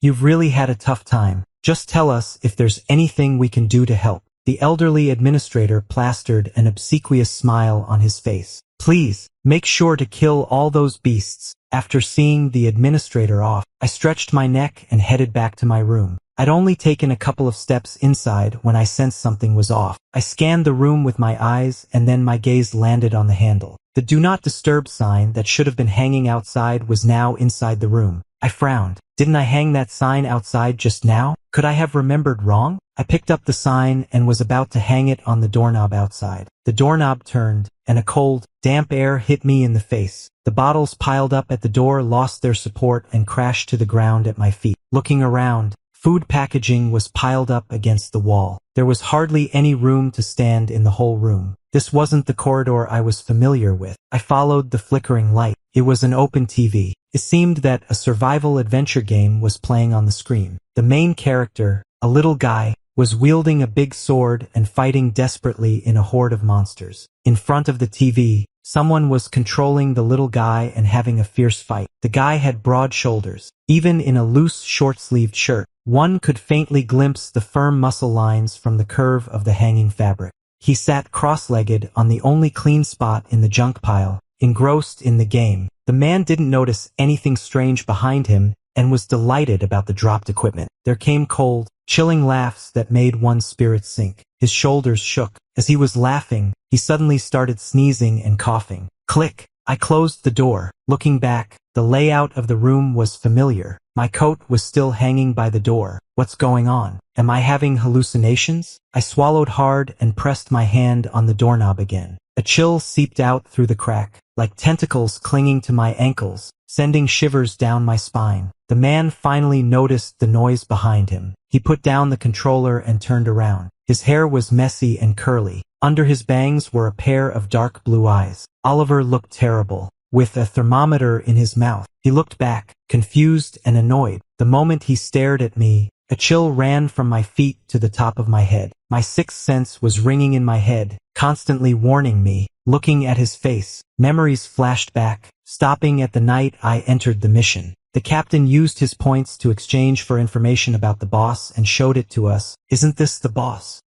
You've really had a tough time. Just tell us if there's anything we can do to help." The elderly administrator plastered an obsequious smile on his face. "Please, make sure to kill all those beasts." After seeing the administrator off, I stretched my neck and headed back to my room. I'd only taken a couple of steps inside when I sensed something was off. I scanned the room with my eyes, and then my gaze landed on the handle. The "Do Not Disturb" sign that should have been hanging outside was now inside the room. I frowned. Didn't I hang that sign outside just now? Could I have remembered wrong? I picked up the sign and was about to hang it on the doorknob outside. The doorknob turned, and a cold, damp air hit me in the face. The bottles piled up at the door lost their support and crashed to the ground at my feet. Looking around, food packaging was piled up against the wall. There was hardly any room to stand in the whole room. This wasn't the corridor I was familiar with. I followed the flickering light. It was an open TV. It seemed that a survival adventure game was playing on the screen. The main character, a little guy, was wielding a big sword and fighting desperately in a horde of monsters. In front of the TV, someone was controlling the little guy and having a fierce fight. The guy had broad shoulders. Even in a loose, short-sleeved shirt, one could faintly glimpse the firm muscle lines from the curve of the hanging fabric. He sat cross-legged on the only clean spot in the junk pile, engrossed in the game. The man didn't notice anything strange behind him and was delighted about the dropped equipment. There came cold, chilling laughs that made one's spirit sink. His shoulders shook. As he was laughing, he suddenly started sneezing and coughing. Click! I closed the door. Looking back, the layout of the room was familiar. My coat was still hanging by the door. What's going on? Am I having hallucinations? I swallowed hard and pressed my hand on the doorknob again. A chill seeped out through the crack, like tentacles clinging to my ankles, sending shivers down my spine. The man finally noticed the noise behind him. He put down the controller and turned around. His hair was messy and curly. Under his bangs were a pair of dark blue eyes. Oliver looked terrible, with a thermometer in his mouth. He looked back, confused and annoyed. The moment he stared at me, a chill ran from my feet to the top of my head. My sixth sense was ringing in my head, constantly warning me. Looking at his face, memories flashed back, stopping at the night I entered the mission. The captain used his points to exchange for information about the boss and showed it to us. "Isn't this the boss?"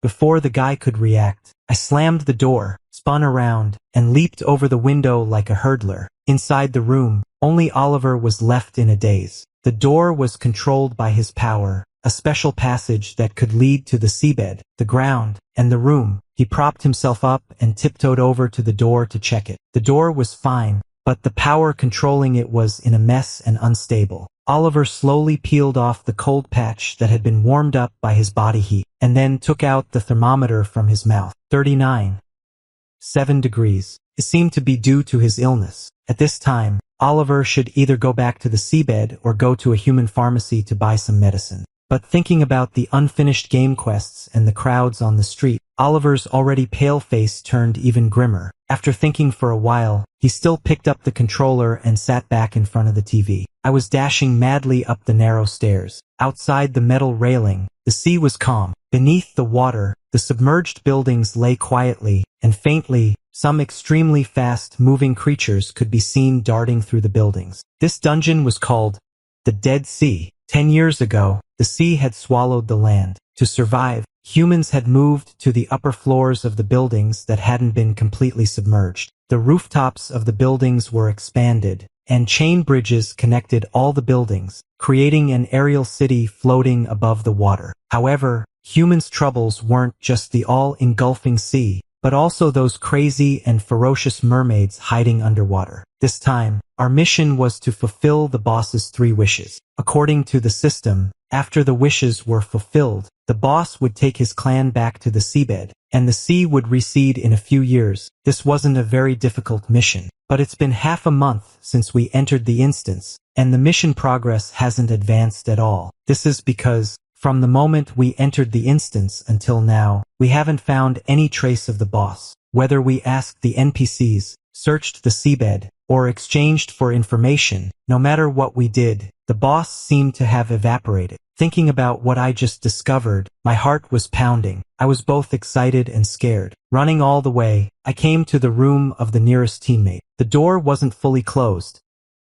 Before the guy could react, I slammed the door, spun around, and leaped over the window like a hurdler. Inside the room, only Oliver was left in a daze. The door was controlled by his power, a special passage that could lead to the seabed, the ground, and the room. He propped himself up and tiptoed over to the door to check it. The door was fine, but the power controlling it was in a mess and unstable. Oliver slowly peeled off the cold patch that had been warmed up by his body heat, and then took out the thermometer from his mouth. 39.7 degrees. It seemed to be due to his illness. At this time, Oliver should either go back to the seabed or go to a human pharmacy to buy some medicine. But thinking about the unfinished game quests and the crowds on the street, Oliver's already pale face turned even grimmer. After thinking for a while, he still picked up the controller and sat back in front of the TV. I was dashing madly up the narrow stairs. Outside the metal railing, the sea was calm. Beneath the water, the submerged buildings lay quietly, and faintly, some extremely fast-moving creatures could be seen darting through the buildings. This dungeon was called the Dead Sea. 10 years ago, the sea had swallowed the land. To survive, humans had moved to the upper floors of the buildings that hadn't been completely submerged. The rooftops of the buildings were expanded, and chain bridges connected all the buildings, creating an aerial city floating above the water. However, humans' troubles weren't just the all-engulfing sea, but also those crazy and ferocious mermaids hiding underwater. This time, our mission was to fulfill the boss's 3 wishes. According to the system, after the wishes were fulfilled, the boss would take his clan back to the seabed, and the sea would recede in a few years. This wasn't a very difficult mission, but it's been half a month since we entered the instance, and the mission progress hasn't advanced at all. This is because, from the moment we entered the instance until now, we haven't found any trace of the boss. Whether we asked the NPCs, searched the seabed, or exchanged for information, no matter what we did, the boss seemed to have evaporated. Thinking about what I just discovered, my heart was pounding. I was both excited and scared. Running all the way, I came to the room of the nearest teammate. The door wasn't fully closed.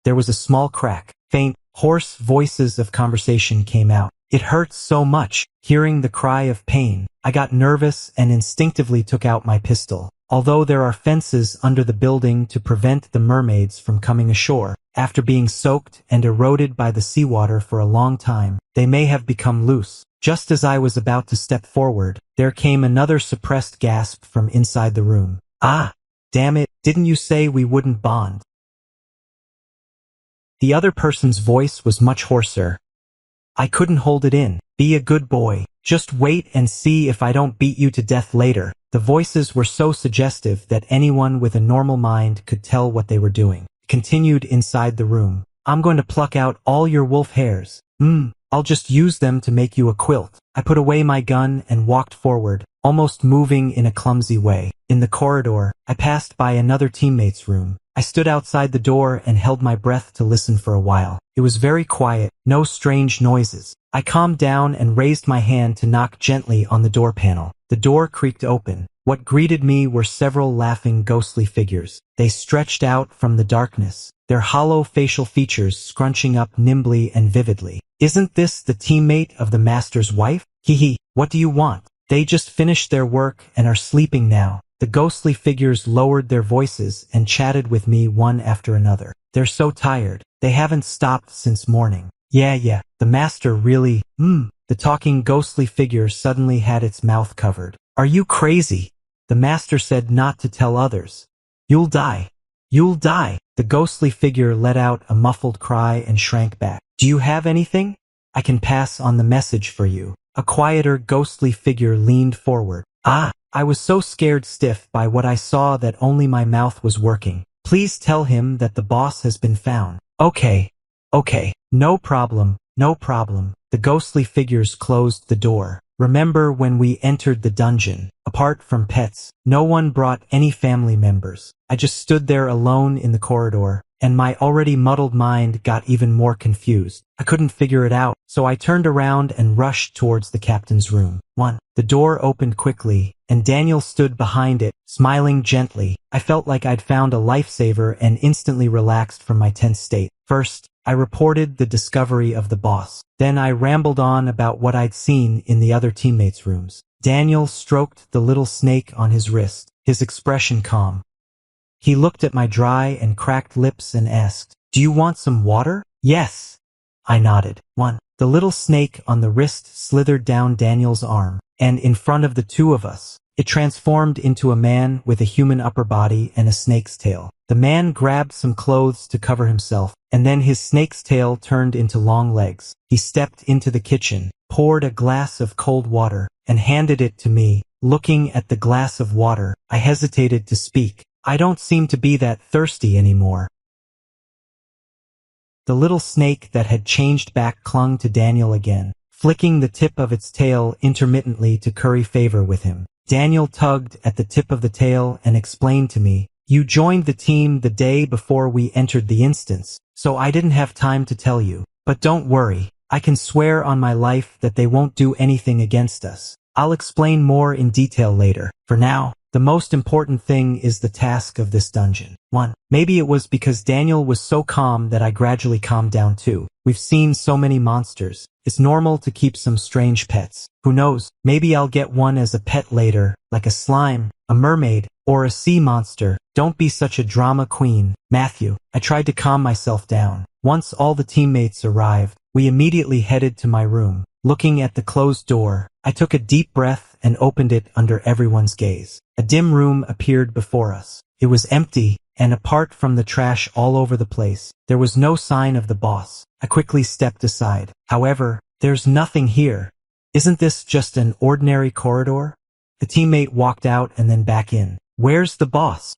There was a small crack. Faint, hoarse voices of conversation came out. It hurt so much, hearing the cry of pain. I got nervous and instinctively took out my pistol. Although there are fences under the building to prevent the mermaids from coming ashore, after being soaked and eroded by the seawater for a long time, they may have become loose. Just as I was about to step forward, there came another suppressed gasp from inside the room. Ah! Damn it, didn't you say we wouldn't bond? The other person's voice was much hoarser. I couldn't hold it in. Be a good boy. Just wait and see if I don't beat you to death later. The voices were so suggestive that anyone with a normal mind could tell what they were doing. Continued inside the room. I'm going to pluck out all your wolf hairs. I'll just use them to make you a quilt. I put away my gun and walked forward, almost moving in a clumsy way. In the corridor, I passed by another teammate's room. I stood outside the door and held my breath to listen for a while. It was very quiet, no strange noises. I calmed down and raised my hand to knock gently on the door panel. The door creaked open. What greeted me were several laughing ghostly figures. They stretched out from the darkness, their hollow facial features scrunching up nimbly and vividly. Isn't this the teammate of the master's wife? Hee, what do you want? They just finished their work and are sleeping now. The ghostly figures lowered their voices and chatted with me one after another. They're so tired. They haven't stopped since morning. Yeah, the master really, The talking ghostly figure suddenly had its mouth covered. Are you crazy? The master said not to tell others. You'll die. You'll die. The ghostly figure let out a muffled cry and shrank back. Do you have anything? I can pass on the message for you. A quieter ghostly figure leaned forward. I was so scared stiff by what I saw that only my mouth was working. Please tell him that the boss has been found. Okay. No problem. The ghostly figures closed the door. Remember when we entered the dungeon? Apart from pets, no one brought any family members. I just stood there alone in the corridor, and my already muddled mind got even more confused. I couldn't figure it out, so I turned around and rushed towards the captain's room. The door opened quickly, and Daniel stood behind it, smiling gently. I felt like I'd found a lifesaver and instantly relaxed from my tense state. First, I reported the discovery of the boss. Then I rambled on about what I'd seen in the other teammates' rooms. Daniel stroked the little snake on his wrist, his expression calm. He looked at my dry and cracked lips and asked, "Do you want some water?" "Yes." I nodded. The little snake on the wrist slithered down Daniel's arm, and in front of the two of us, it transformed into a man with a human upper body and a snake's tail. The man grabbed some clothes to cover himself, and then his snake's tail turned into long legs. He stepped into the kitchen, poured a glass of cold water, and handed it to me. Looking at the glass of water, I hesitated to speak. I don't seem to be that thirsty anymore. The little snake that had changed back clung to Daniel again, flicking the tip of its tail intermittently to curry favor with him. Daniel tugged at the tip of the tail and explained to me, "You joined the team the day before we entered the instance, so I didn't have time to tell you. But don't worry, I can swear on my life that they won't do anything against us. I'll explain more in detail later. For now, the most important thing is the task of this dungeon." Maybe it was because Daniel was so calm that I gradually calmed down too. We've seen so many monsters. It's normal to keep some strange pets. Who knows, maybe I'll get one as a pet later, like a slime, a mermaid, or a sea monster. Don't be such a drama queen, Matthew. I tried to calm myself down. Once all the teammates arrived, we immediately headed to my room. Looking at the closed door, I took a deep breath and opened it under everyone's gaze. A dim room appeared before us. It was empty, and apart from the trash all over the place, there was no sign of the boss. I quickly stepped aside. However, there's nothing here. Isn't this just an ordinary corridor? The teammate walked out and then back in. Where's the boss?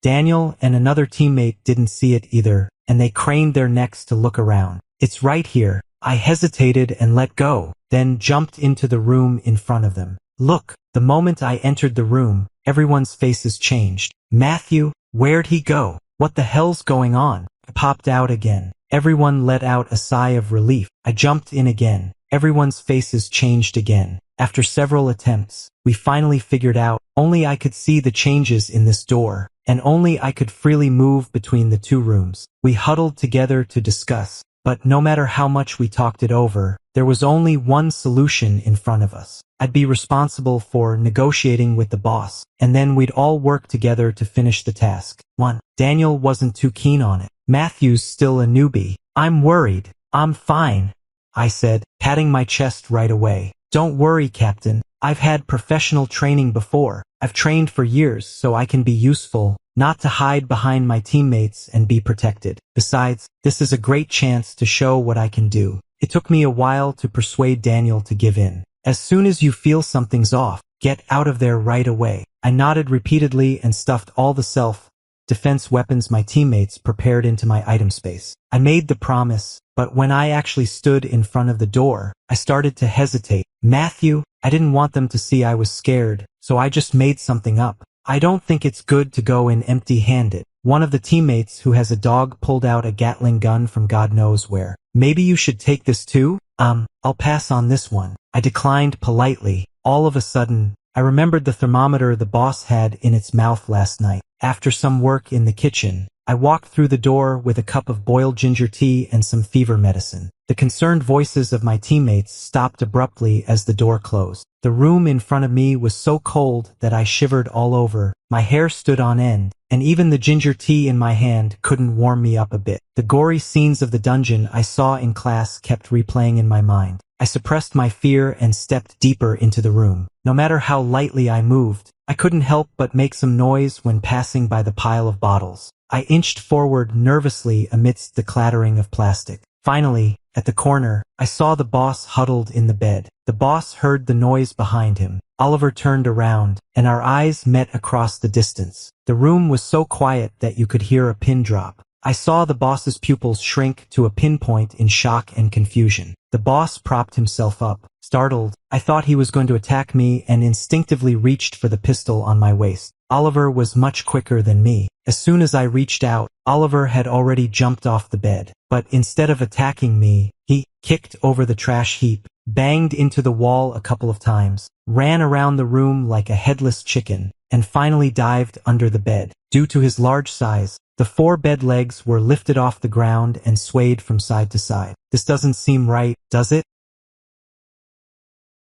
Daniel and another teammate didn't see it either, and they craned their necks to look around. It's right here. I hesitated and let go, then jumped into the room in front of them. Look, the moment I entered the room, everyone's faces changed. Matthew, where'd he go? What the hell's going on? I popped out again. Everyone let out a sigh of relief. I jumped in again. Everyone's faces changed again. After several attempts, we finally figured out. Only I could see the changes in this door, and only I could freely move between the two rooms. We huddled together to discuss. but no matter how much we talked it over, there was only one solution in front of us. I'd be responsible for negotiating with the boss, and then we'd all work together to finish the task. 1. Daniel wasn't too keen on it. Matthew's still a newbie. I'm worried. I'm fine, I said, patting my chest right away. Don't worry, Captain. I've had professional training before. I've trained for years so I can be useful, not to hide behind my teammates and be protected. Besides, this is a great chance to show what I can do. It took me a while to persuade Daniel to give in. As soon as you feel something's off, get out of there right away. I nodded repeatedly and stuffed all the self-defense weapons my teammates prepared into my item space. I made the promise, but when I actually stood in front of the door, I started to hesitate. Matthew, I didn't want them to see I was scared, so I just made something up. I don't think it's good to go in empty-handed. One of the teammates who has a dog pulled out a Gatling gun from God knows where. Maybe you should take this too? I'll pass on this one. I declined politely. All of a sudden, I remembered the thermometer the boss had in its mouth last night. After some work in the kitchen, I walked through the door with a cup of boiled ginger tea and some fever medicine. The concerned voices of my teammates stopped abruptly as the door closed. The room in front of me was so cold that I shivered all over. My hair stood on end, and even the ginger tea in my hand couldn't warm me up a bit. The gory scenes of the dungeon I saw in class kept replaying in my mind. I suppressed my fear and stepped deeper into the room. No matter how lightly I moved, I couldn't help but make some noise when passing by the pile of bottles. I inched forward nervously amidst the clattering of plastic. Finally, at the corner, I saw the boss huddled in the bed. The boss heard the noise behind him. Oliver turned around, and our eyes met across the distance. The room was so quiet that you could hear a pin drop. I saw the boss's pupils shrink to a pinpoint in shock and confusion. The boss propped himself up. Startled, I thought he was going to attack me and instinctively reached for the pistol on my waist. Oliver was much quicker than me. As soon as I reached out, Oliver had already jumped off the bed. But instead of attacking me, he kicked over the trash heap, banged into the wall a couple of times, ran around the room like a headless chicken, and finally dived under the bed. Due to his large size, the 4 bed legs were lifted off the ground and swayed from side to side. This doesn't seem right, does it?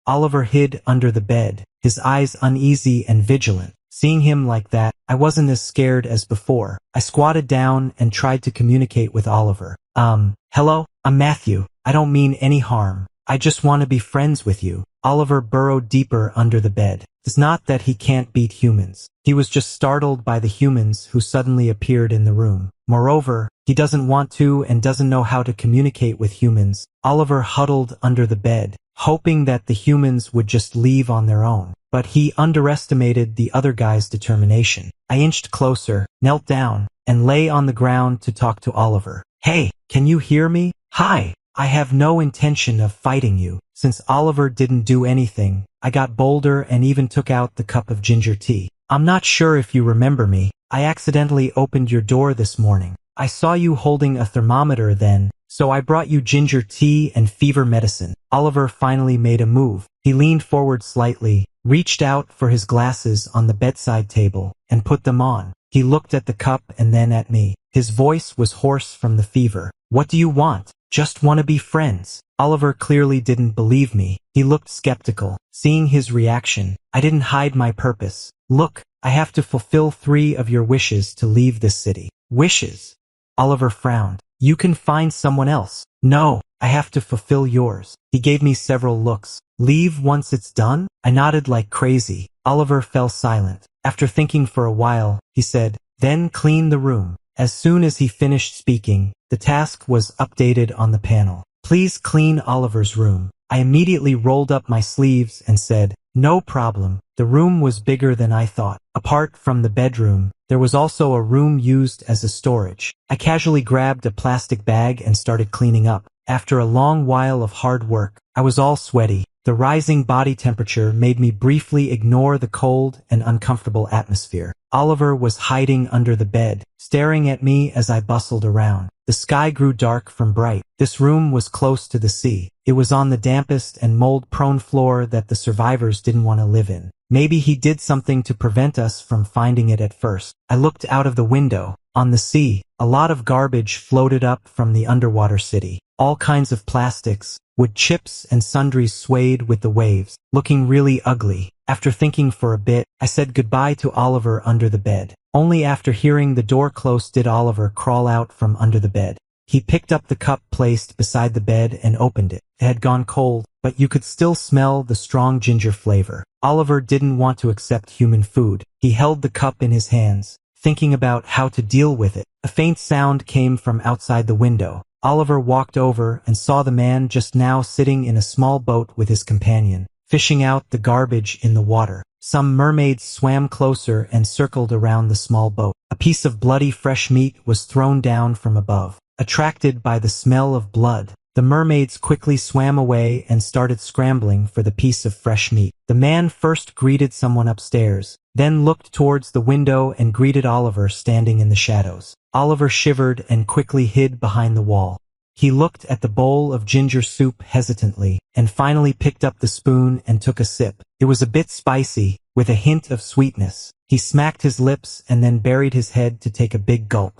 Oliver hid under the bed, his eyes uneasy and vigilant. Seeing him like that, I wasn't as scared as before. I squatted down and tried to communicate with Oliver. Hello? I'm Matthew. I don't mean any harm. I just want to be friends with you. Oliver burrowed deeper under the bed. It's not that he can't beat humans. He was just startled by the humans who suddenly appeared in the room. Moreover, he doesn't want to and doesn't know how to communicate with humans. Oliver huddled under the bed, hoping that the humans would just leave on their own. But he underestimated the other guy's determination. I inched closer, knelt down, and lay on the ground to talk to Oliver. Hey, can you hear me? Hi. I have no intention of fighting you. Since Oliver didn't do anything, I got bolder and even took out the cup of ginger tea. I'm not sure if you remember me. I accidentally opened your door this morning. I saw you holding a thermometer then, so I brought you ginger tea and fever medicine. Oliver finally made a move. He leaned forward slightly, reached out for his glasses on the bedside table, and put them on. He looked at the cup and then at me. His voice was hoarse from the fever. What do you want? Just want to be friends. Oliver clearly didn't believe me. He looked skeptical. Seeing his reaction, I didn't hide my purpose. Look, I have to fulfill 3 of your wishes to leave this city. Wishes? Oliver frowned. You can find someone else. No, I have to fulfill yours. He gave me several looks. Leave once it's done? I nodded like crazy. Oliver fell silent. After thinking for a while, he said, then clean the room. As soon as he finished speaking, the task was updated on the panel. Please clean Oliver's room. I immediately rolled up my sleeves and said, no problem. The room was bigger than I thought. Apart from the bedroom, there was also a room used as a storage. I casually grabbed a plastic bag and started cleaning up. After a long while of hard work, I was all sweaty. The rising body temperature made me briefly ignore the cold and uncomfortable atmosphere. Oliver was hiding under the bed, staring at me as I bustled around. The sky grew dark from bright. This room was close to the sea. It was on the dampest and mold-prone floor that the survivors didn't want to live in. Maybe he did something to prevent us from finding it at first. I looked out of the window. On the sea, a lot of garbage floated up from the underwater city. All kinds of plastics, wood chips and sundries swayed with the waves, looking really ugly. After thinking for a bit, I said goodbye to Oliver under the bed. Only after hearing the door close did Oliver crawl out from under the bed. He picked up the cup placed beside the bed and opened it. It had gone cold, but you could still smell the strong ginger flavor. Oliver didn't want to accept human food. He held the cup in his hands, thinking about how to deal with it. A faint sound came from outside the window. Oliver walked over and saw the man just now sitting in a small boat with his companion, fishing out the garbage in the water. Some mermaids swam closer and circled around the small boat. A piece of bloody fresh meat was thrown down from above. Attracted by the smell of blood, the mermaids quickly swam away and started scrambling for the piece of fresh meat. The man first greeted someone upstairs, then looked towards the window and greeted Oliver standing in the shadows. Oliver shivered and quickly hid behind the wall. He looked at the bowl of ginger soup hesitantly, and finally picked up the spoon and took a sip. It was a bit spicy, with a hint of sweetness. He smacked his lips and then buried his head to take a big gulp.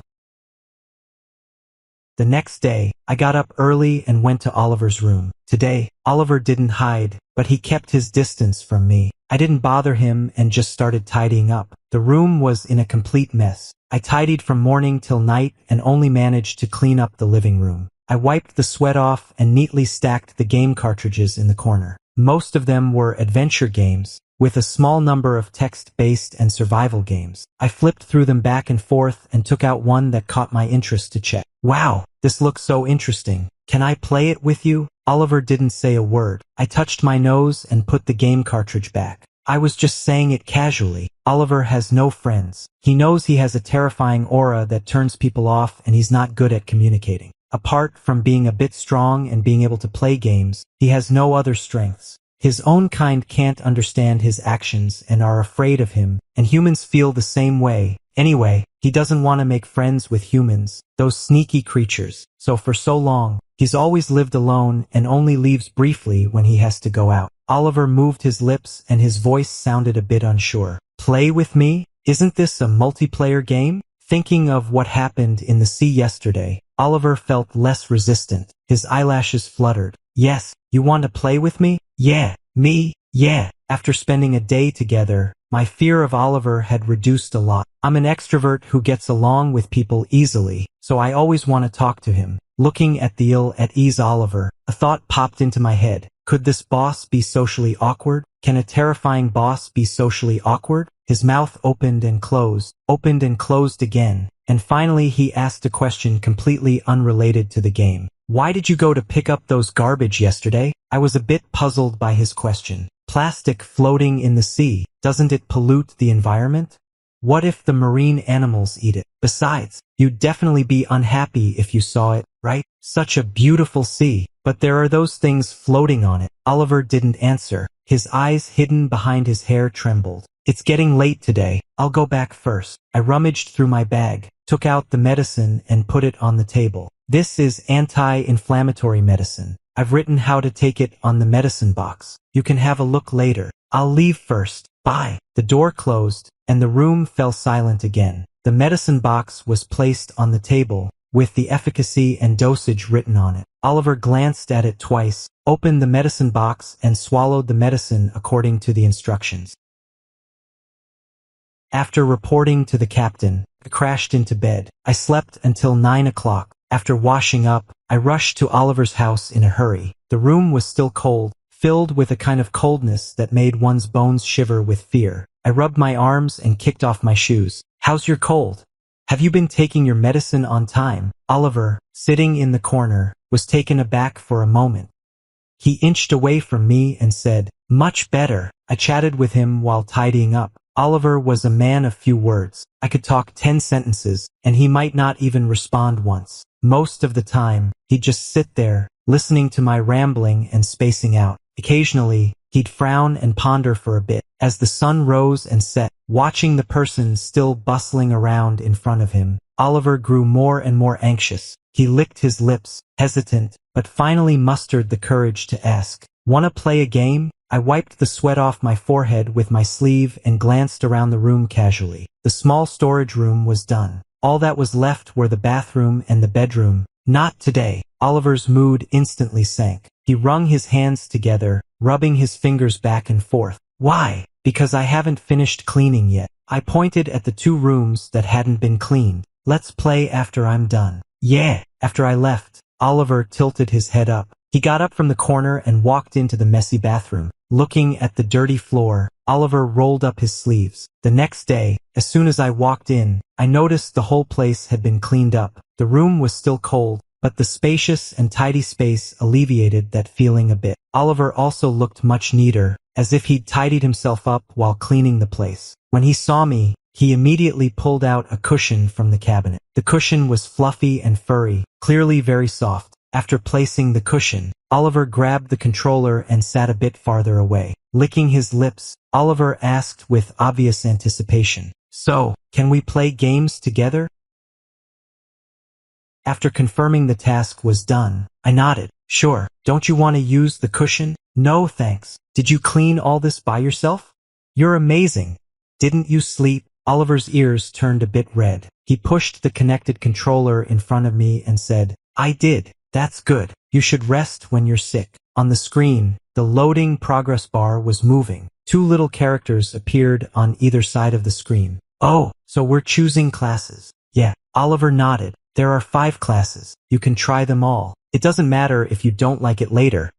The next day, I got up early and went to Oliver's room. Today, Oliver didn't hide, but he kept his distance from me. I didn't bother him and just started tidying up. The room was in a complete mess. I tidied from morning till night and only managed to clean up the living room. I wiped the sweat off and neatly stacked the game cartridges in the corner. Most of them were adventure games, with a small number of text-based and survival games. I flipped through them back and forth and took out one that caught my interest to check. Wow, this looks so interesting. Can I play it with you? Oliver didn't say a word. I touched my nose and put the game cartridge back. I was just saying it casually. Oliver has no friends. He knows he has a terrifying aura that turns people off and he's not good at communicating. Apart from being a bit strong and being able to play games, he has no other strengths. His own kind can't understand his actions and are afraid of him, and humans feel the same way. Anyway, he doesn't want to make friends with humans, those sneaky creatures. So for so long, he's always lived alone and only leaves briefly when he has to go out. Oliver moved his lips and his voice sounded a bit unsure. Play with me? Isn't this a multiplayer game? Thinking of what happened in the sea yesterday, Oliver felt less resistant. His eyelashes fluttered. Yes, you want to play with me? Yeah, me? Yeah. After spending a day together, my fear of Oliver had reduced a lot. I'm an extrovert who gets along with people easily, so I always want to talk to him. Looking at the ill-at-ease Oliver, a thought popped into my head. Could this boss be socially awkward? Can a terrifying boss be socially awkward? His mouth opened and closed again, and finally he asked a question completely unrelated to the game. Why did you go to pick up those garbage yesterday? I was a bit puzzled by his question. Plastic floating in the sea, doesn't it pollute the environment? What if the marine animals eat it? Besides, you'd definitely be unhappy if you saw it, right? Such a beautiful sea, but there are those things floating on it. Oliver didn't answer. His eyes hidden behind his hair trembled. It's getting late today. I'll go back first. I rummaged through my bag, took out the medicine and put it on the table. This is anti-inflammatory medicine. I've written how to take it on the medicine box. You can have a look later. I'll leave first. Bye. The door closed, and the room fell silent again. The medicine box was placed on the table, with the efficacy and dosage written on it. Oliver glanced at it twice, opened the medicine box and swallowed the medicine according to the instructions. After reporting to the captain, I crashed into bed. I slept until 9 o'clock. After washing up, I rushed to Oliver's house in a hurry. The room was still cold, filled with a kind of coldness that made one's bones shiver with fear. I rubbed my arms and kicked off my shoes. How's your cold? Have you been taking your medicine on time? Oliver, sitting in the corner, was taken aback for a moment. He inched away from me and said, "Much better." I chatted with him while tidying up. Oliver was a man of few words. I could talk 10 sentences, and he might not even respond once. Most of the time, he'd just sit there, listening to my rambling and spacing out. Occasionally, he'd frown and ponder for a bit. As the sun rose and set, watching the person still bustling around in front of him, Oliver grew more and more anxious. He licked his lips, hesitant, but finally mustered the courage to ask, "Wanna play a game?" I wiped the sweat off my forehead with my sleeve and glanced around the room casually. The small storage room was done. All that was left were the bathroom and the bedroom. Not today. Oliver's mood instantly sank. He wrung his hands together, rubbing his fingers back and forth. Why? Because I haven't finished cleaning yet. I pointed at the 2 rooms that hadn't been cleaned. Let's play after I'm done. Yeah. After I left, Oliver tilted his head up. He got up from the corner and walked into the messy bathroom. Looking at the dirty floor, Oliver rolled up his sleeves. The next day, as soon as I walked in, I noticed the whole place had been cleaned up. The room was still cold, but the spacious and tidy space alleviated that feeling a bit. Oliver also looked much neater, as if he'd tidied himself up while cleaning the place. When he saw me, he immediately pulled out a cushion from the cabinet. The cushion was fluffy and furry, clearly very soft. After placing the cushion, Oliver grabbed the controller and sat a bit farther away. Licking his lips, Oliver asked with obvious anticipation, "So, can we play games together?" After confirming the task was done, I nodded. "Sure, don't you want to use the cushion?" "No thanks. Did you clean all this by yourself?" "You're amazing. Didn't you sleep?" Oliver's ears turned a bit red. He pushed the connected controller in front of me and said, "I did. That's good. You should rest when you're sick." On the screen, the loading progress bar was moving. 2 little characters appeared on either side of the screen. "Oh, so we're choosing classes." "Yeah." Oliver nodded. "There are 5 classes. You can try them all. It doesn't matter if you don't like it later.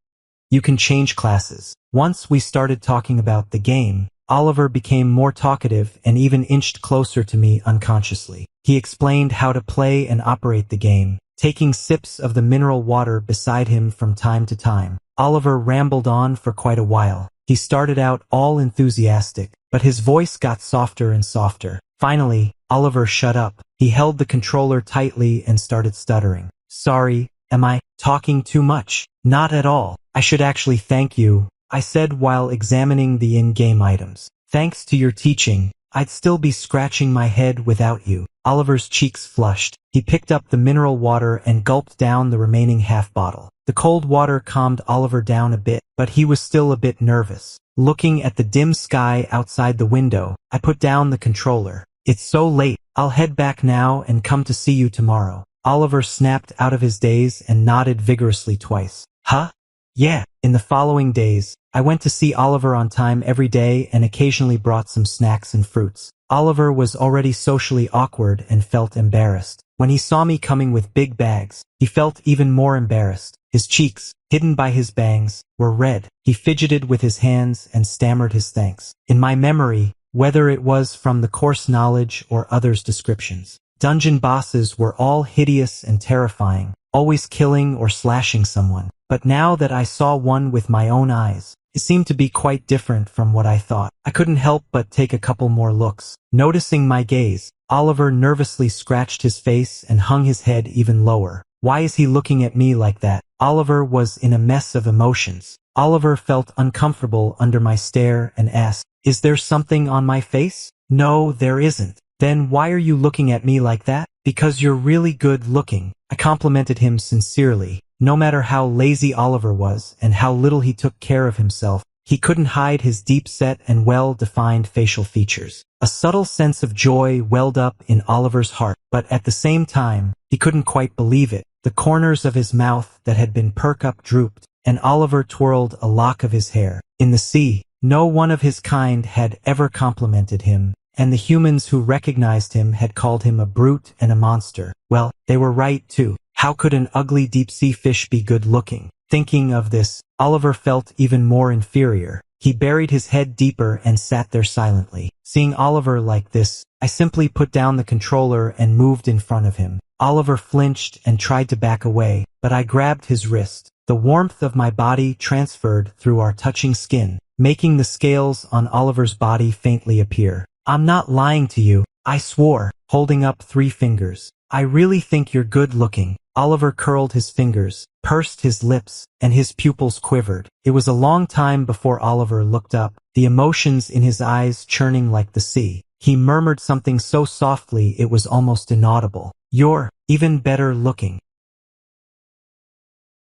You can change classes." Once we started talking about the game, Oliver became more talkative and even inched closer to me unconsciously. He explained how to play and operate the game, taking sips of the mineral water beside him from time to time. Oliver rambled on for quite a while. He started out all enthusiastic, but his voice got softer and softer. Finally, Oliver shut up. He held the controller tightly and started stuttering. "Sorry, am I talking too much?" "Not at all. I should actually thank you," I said while examining the in-game items. "Thanks to your teaching, I'd still be scratching my head without you." Oliver's cheeks flushed. He picked up the mineral water and gulped down the remaining half bottle. The cold water calmed Oliver down a bit, but he was still a bit nervous. Looking at the dim sky outside the window, I put down the controller. "It's so late. I'll head back now and come to see you tomorrow." Oliver snapped out of his daze and nodded vigorously twice. "Huh? Yeah." In the following days, I went to see Oliver on time every day and occasionally brought some snacks and fruits. Oliver was already socially awkward and felt embarrassed. When he saw me coming with big bags, he felt even more embarrassed. His cheeks, hidden by his bangs, were red. He fidgeted with his hands and stammered his thanks. In my memory, whether it was from the course knowledge or others' descriptions, dungeon bosses were all hideous and terrifying, always killing or slashing someone. But now that I saw one with my own eyes, it seemed to be quite different from what I thought. I couldn't help but take a couple more looks. Noticing my gaze, Oliver nervously scratched his face and hung his head even lower. Why is he looking at me like that? Oliver was in a mess of emotions. Oliver felt uncomfortable under my stare and asked, "Is there something on my face?" "No, there isn't." "Then why are you looking at me like that?" "Because you're really good looking." I complimented him sincerely. No matter how lazy Oliver was and how little he took care of himself, he couldn't hide his deep-set and well-defined facial features. A subtle sense of joy welled up in Oliver's heart, but at the same time, he couldn't quite believe it. The corners of his mouth that had been perk-up drooped, and Oliver twirled a lock of his hair. In the sea, no one of his kind had ever complimented him, and the humans who recognized him had called him a brute and a monster. Well, they were right too. How could an ugly deep-sea fish be good-looking? Thinking of this, Oliver felt even more inferior. He buried his head deeper and sat there silently. Seeing Oliver like this, I simply put down the controller and moved in front of him. Oliver flinched and tried to back away, but I grabbed his wrist. The warmth of my body transferred through our touching skin, making the scales on Oliver's body faintly appear. "I'm not lying to you," I swore, holding up 3 fingers. "I really think you're good-looking." Oliver curled his fingers, pursed his lips, and his pupils quivered. It was a long time before Oliver looked up, the emotions in his eyes churning like the sea. He murmured something so softly it was almost inaudible. "You're even better looking."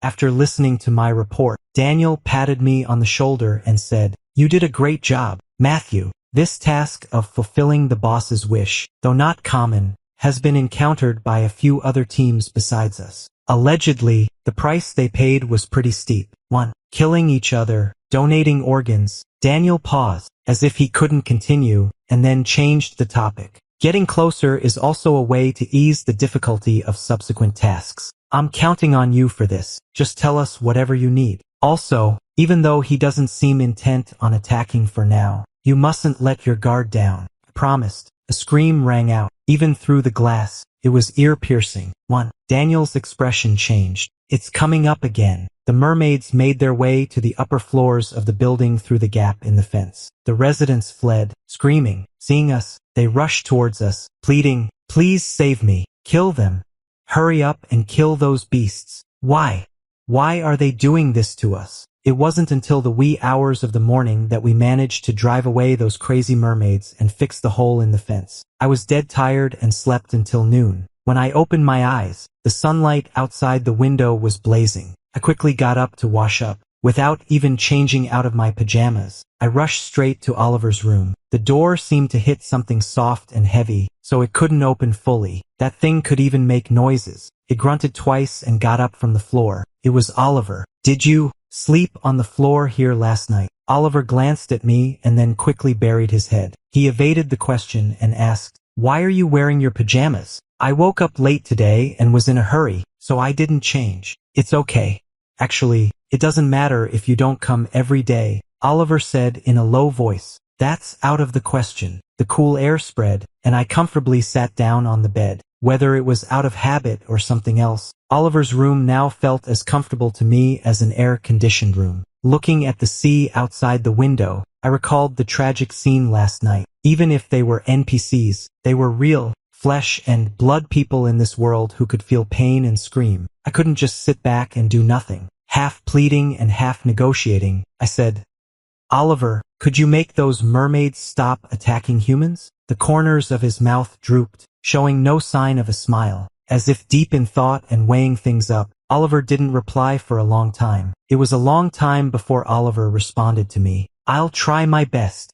After listening to my report, Daniel patted me on the shoulder and said, "You did a great job, Matthew. This task of fulfilling the boss's wish, though not common, has been encountered by a few other teams besides us. Allegedly, the price they paid was pretty steep. 1. Killing each other, donating organs. Daniel paused, as if he couldn't continue, and then changed the topic. Getting closer is also a way to ease the difficulty of subsequent tasks. I'm counting on you for this. Just tell us whatever you need. Also, even though he doesn't seem intent on attacking for now, you mustn't let your guard down. I promised. A scream rang out, even through the glass. It was ear-piercing. 1. Daniel's expression changed. It's coming up again. The mermaids made their way to the upper floors of the building through the gap in the fence. The residents fled, screaming. Seeing us, they rushed towards us, pleading, "Please save me. Kill them. Hurry up and kill those beasts." Why? Why are they doing this to us? It wasn't until the wee hours of the morning that we managed to drive away those crazy mermaids and fix the hole in the fence. I was dead tired and slept until noon. When I opened my eyes, the sunlight outside the window was blazing. I quickly got up to wash up. Without even changing out of my pajamas, I rushed straight to Oliver's room. The door seemed to hit something soft and heavy, so it couldn't open fully. That thing could even make noises. It grunted twice and got up from the floor. It was Oliver. "Did you sleep on the floor here last night?" Oliver glanced at me and then quickly buried his head. He evaded the question and asked, "Why are you wearing your pajamas?" "I woke up late today and was in a hurry, so I didn't change." "It's okay. Actually, it doesn't matter if you don't come every day," Oliver said in a low voice. "That's out of the question." The cool air spread, and I comfortably sat down on the bed. Whether it was out of habit or something else, Oliver's room now felt as comfortable to me as an air-conditioned room. Looking at the sea outside the window, I recalled the tragic scene last night. Even if they were NPCs, they were real, flesh and blood people in this world who could feel pain and scream. I couldn't just sit back and do nothing. Half pleading and half negotiating, I said, "Oliver, could you make those mermaids stop attacking humans?" The corners of his mouth drooped, showing no sign of a smile. As if deep in thought and weighing things up, Oliver didn't reply for a long time. It was a long time before Oliver responded to me. "I'll try my best."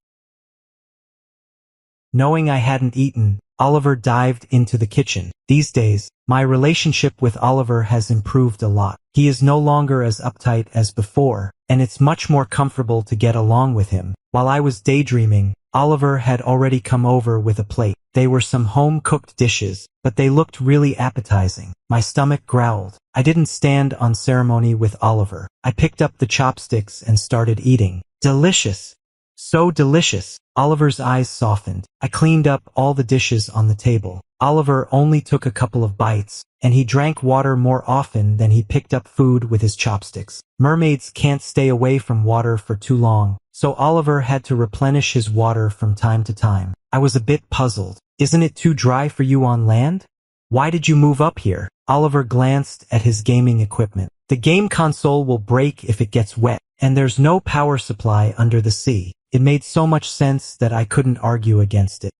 Knowing I hadn't eaten, Oliver dived into the kitchen. These days, my relationship with Oliver has improved a lot. He is no longer as uptight as before, and it's much more comfortable to get along with him. While I was daydreaming, Oliver had already come over with a plate. They were some home-cooked dishes, but they looked really appetizing. My stomach growled. I didn't stand on ceremony with Oliver. I picked up the chopsticks and started eating. Delicious. So delicious. Oliver's eyes softened. I cleaned up all the dishes on the table. Oliver only took a couple of bites, and he drank water more often than he picked up food with his chopsticks. Mermaids can't stay away from water for too long, so Oliver had to replenish his water from time to time. I was a bit puzzled. "Isn't it too dry for you on land? Why did you move up here?" Oliver glanced at his gaming equipment. "The game console will break if it gets wet, and there's no power supply under the sea." It made so much sense that I couldn't argue against it.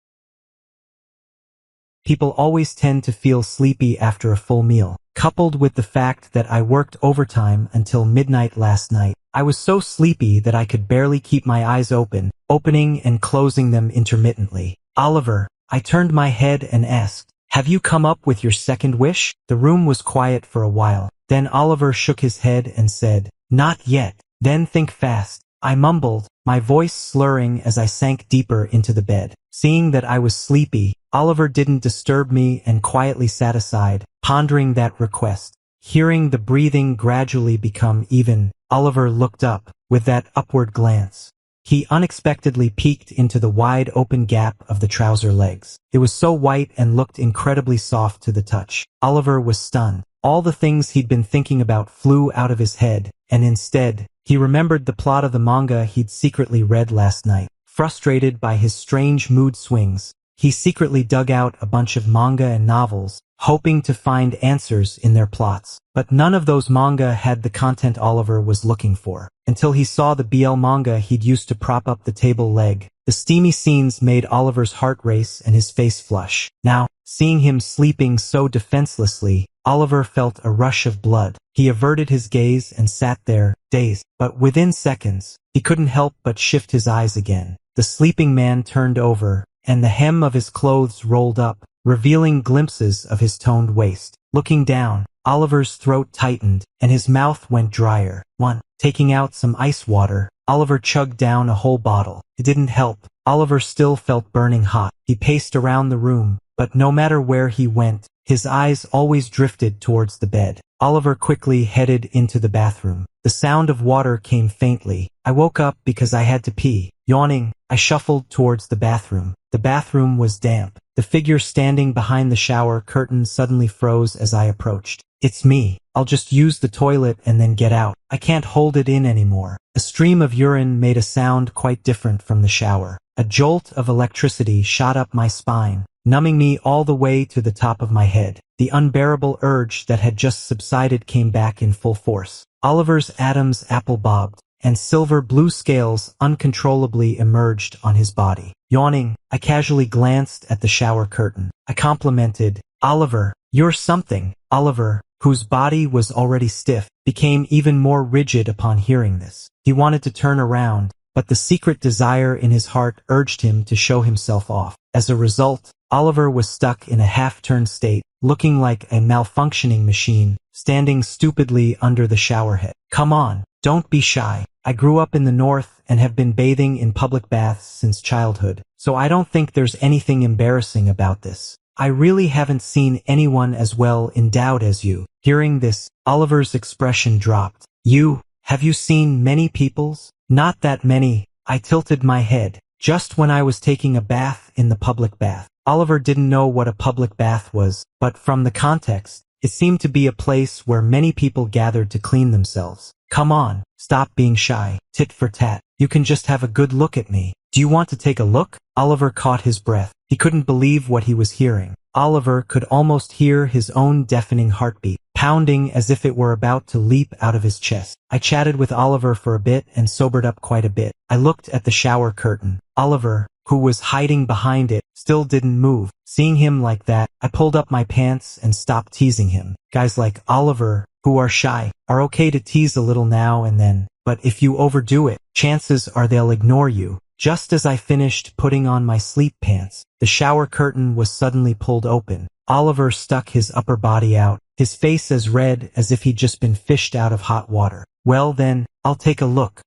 People always tend to feel sleepy after a full meal. Coupled with the fact that I worked overtime until midnight last night, I was so sleepy that I could barely keep my eyes open, opening and closing them intermittently. "Oliver," I turned my head and asked, "have you come up with your second wish?" The room was quiet for a while. Then Oliver shook his head and said, "Not yet." "Then think fast." I mumbled, my voice slurring as I sank deeper into the bed. Seeing that I was sleepy, Oliver didn't disturb me and quietly sat aside, pondering that request. Hearing the breathing gradually become even, Oliver looked up, with that upward glance. He unexpectedly peeked into the wide open gap of the trouser legs. It was so white and looked incredibly soft to the touch. Oliver was stunned. All the things he'd been thinking about flew out of his head, and instead, he remembered the plot of the manga he'd secretly read last night. Frustrated by his strange mood swings, he secretly dug out a bunch of manga and novels, hoping to find answers in their plots. But none of those manga had the content Oliver was looking for. Until he saw the BL manga he'd used to prop up the table leg. The steamy scenes made Oliver's heart race and his face flush. Now, seeing him sleeping so defenselessly, Oliver felt a rush of blood. He averted his gaze and sat there, dazed. But within seconds, he couldn't help but shift his eyes again. The sleeping man turned over, and the hem of his clothes rolled up, revealing glimpses of his toned waist. Looking down, Oliver's throat tightened, and his mouth went drier. Taking out some ice water, Oliver chugged down a whole bottle. It didn't help. Oliver still felt burning hot. He paced around the room, but no matter where he went, his eyes always drifted towards the bed. Oliver quickly headed into the bathroom. The sound of water came faintly. I woke up because I had to pee. Yawning, I shuffled towards the bathroom. The bathroom was damp. The figure standing behind the shower curtain suddenly froze as I approached. It's me. I'll just use the toilet and then get out. I can't hold it in anymore. A stream of urine made a sound quite different from the shower. A jolt of electricity shot up my spine, numbing me all the way to the top of my head. The unbearable urge that had just subsided came back in full force. Oliver's Adam's apple bobbed, and silver blue scales uncontrollably emerged on his body. Yawning, I casually glanced at the shower curtain. I complimented, "Oliver, you're something." Oliver, whose body was already stiff, became even more rigid upon hearing this. He wanted to turn around, but the secret desire in his heart urged him to show himself off. As a result, Oliver was stuck in a half-turned state, looking like a malfunctioning machine, standing stupidly under the shower head. "Come on, don't be shy. I grew up in the north and have been bathing in public baths since childhood, so I don't think there's anything embarrassing about this. I really haven't seen anyone as well endowed as you." Hearing this, Oliver's expression dropped. Have you seen many peoples?" "Not that many." I tilted my head. "Just when I was taking a bath in the public bath." Oliver didn't know what a public bath was, but from the context, it seemed to be a place where many people gathered to clean themselves. "Come on, stop being shy. Tit for tat. You can just have a good look at me. Do you want to take a look?" Oliver caught his breath. He couldn't believe what he was hearing. Oliver could almost hear his own deafening heartbeat, pounding as if it were about to leap out of his chest. I chatted with Oliver for a bit and sobered up quite a bit. I looked at the shower curtain. Oliver, who was hiding behind it, still didn't move. Seeing him like that, I pulled up my pants and stopped teasing him. Guys like Oliver, who are shy, are okay to tease a little now and then, but if you overdo it, chances are they'll ignore you. Just as I finished putting on my sleep pants, the shower curtain was suddenly pulled open. Oliver stuck his upper body out, his face as red as if he'd just been fished out of hot water. "Well then, I'll take a look."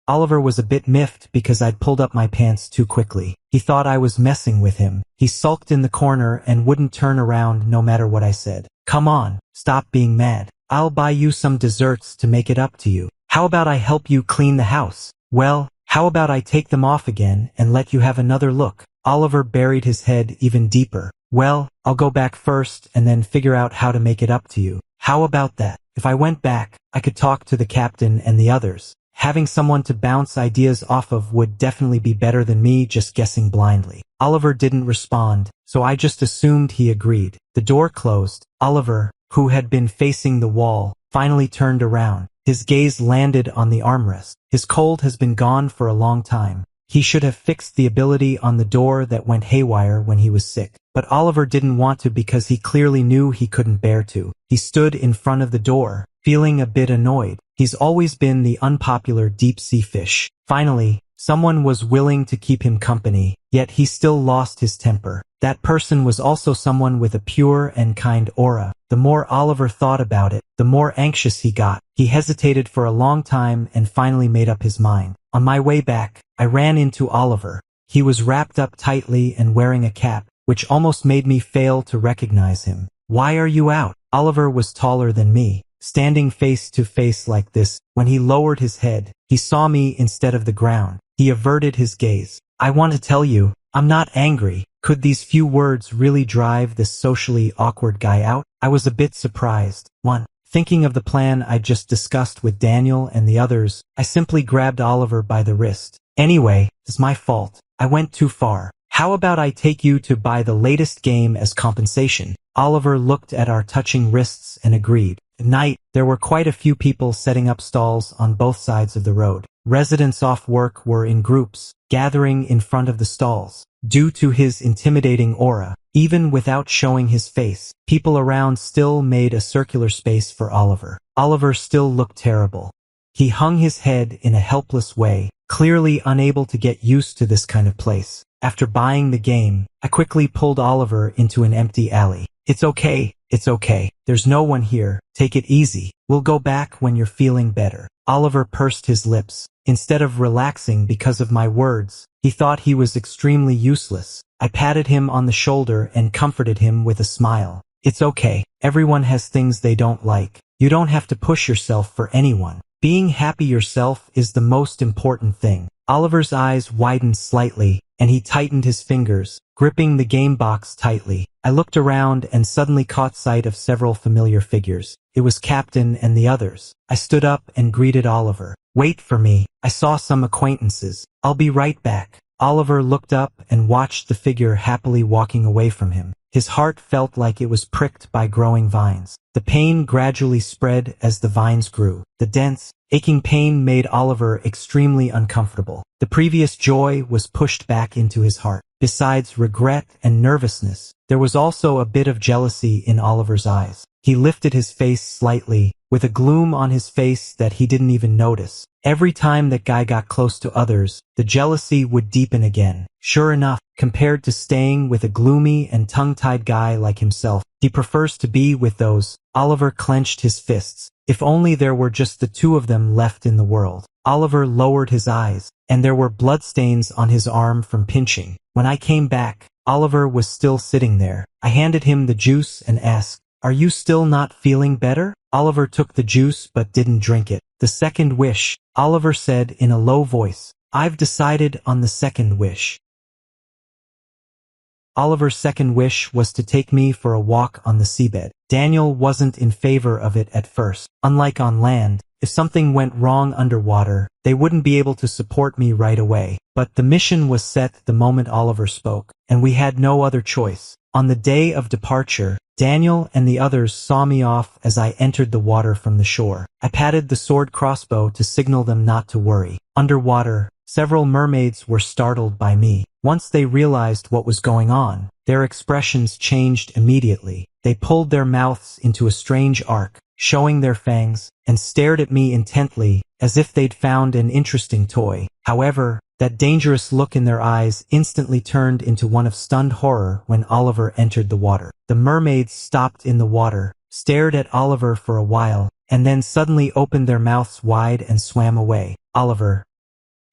Oliver was a bit miffed because I'd pulled up my pants too quickly. He thought I was messing with him. He sulked in the corner and wouldn't turn around no matter what I said. "Come on, stop being mad. I'll buy you some desserts to make it up to you. How about I help you clean the house?" "Well, how about I take them off again and let you have another look?" Oliver buried his head even deeper. "Well, I'll go back first and then figure out how to make it up to you. How about that? If I went back, I could talk to the captain and the others. Having someone to bounce ideas off of would definitely be better than me just guessing blindly." Oliver didn't respond, so I just assumed he agreed. The door closed. Oliver, who had been facing the wall, finally turned around. His gaze landed on the armrest. His cold has been gone for a long time. He should have fixed the ability on the door that went haywire when he was sick. But Oliver didn't want to because he clearly knew he couldn't bear to. He stood in front of the door, feeling a bit annoyed. He's always been the unpopular deep-sea fish. Finally, someone was willing to keep him company, yet he still lost his temper. That person was also someone with a pure and kind aura. The more Oliver thought about it, the more anxious he got. He hesitated for a long time and finally made up his mind. On my way back, I ran into Oliver. He was wrapped up tightly and wearing a cap, which almost made me fail to recognize him. "Why are you out?" Oliver was taller than me. Standing face to face like this, when he lowered his head, he saw me instead of the ground. He averted his gaze. "I want to tell you, I'm not angry." Could these few words really drive this socially awkward guy out? I was a bit surprised. Thinking of the plan I just discussed with Daniel and the others, I simply grabbed Oliver by the wrist. "Anyway, it's my fault. I went too far. How about I take you to buy the latest game as compensation?" Oliver looked at our touching wrists and agreed. At night, there were quite a few people setting up stalls on both sides of the road. Residents off work were in groups, gathering in front of the stalls. Due to his intimidating aura, even without showing his face, people around still made a circular space for Oliver. Oliver still looked terrible. He hung his head in a helpless way, clearly unable to get used to this kind of place. After buying the game, I quickly pulled Oliver into an empty alley. It's okay. There's no one here. Take it easy. We'll go back when you're feeling better. Oliver pursed his lips. Instead of relaxing because of my words, he thought he was extremely useless. I patted him on the shoulder and comforted him with a smile. It's okay. Everyone has things they don't like. You don't have to push yourself for anyone. Being happy yourself is the most important thing. Oliver's eyes widened slightly, and he tightened his fingers, gripping the game box tightly. I looked around and suddenly caught sight of several familiar figures. It was Captain and the others. I stood up and greeted Oliver. Wait for me. I saw some acquaintances. I'll be right back. Oliver looked up and watched the figure happily walking away from him. His heart felt like it was pricked by growing vines. The pain gradually spread as the vines grew. The dense, aching pain made Oliver extremely uncomfortable. The previous joy was pushed back into his heart. Besides regret and nervousness, there was also a bit of jealousy in Oliver's eyes. He lifted his face slightly, with a gloom on his face that he didn't even notice. Every time that guy got close to others, the jealousy would deepen again. Sure enough, compared to staying with a gloomy and tongue-tied guy like himself, he prefers to be with those. Oliver clenched his fists. If only there were just the two of them left in the world. Oliver lowered his eyes, and there were bloodstains on his arm from pinching. When I came back, Oliver was still sitting there. I handed him the juice and asked, "Are you still not feeling better?" Oliver took the juice but didn't drink it. "The second wish," Oliver said in a low voice. "I've decided on the second wish." Oliver's second wish was to take me for a walk on the seabed. Daniel wasn't in favor of it at first. Unlike on land, if something went wrong underwater, they wouldn't be able to support me right away. But the mission was set the moment Oliver spoke, and we had no other choice. On the day of departure, Daniel and the others saw me off as I entered the water from the shore. I patted the sword crossbow to signal them not to worry. Underwater, several mermaids were startled by me. Once they realized what was going on, their expressions changed immediately. They pulled their mouths into a strange arc, showing their fangs, and stared at me intently, as if they'd found an interesting toy. However, that dangerous look in their eyes instantly turned into one of stunned horror when Oliver entered the water. The mermaids stopped in the water, stared at Oliver for a while, and then suddenly opened their mouths wide and swam away. Oliver.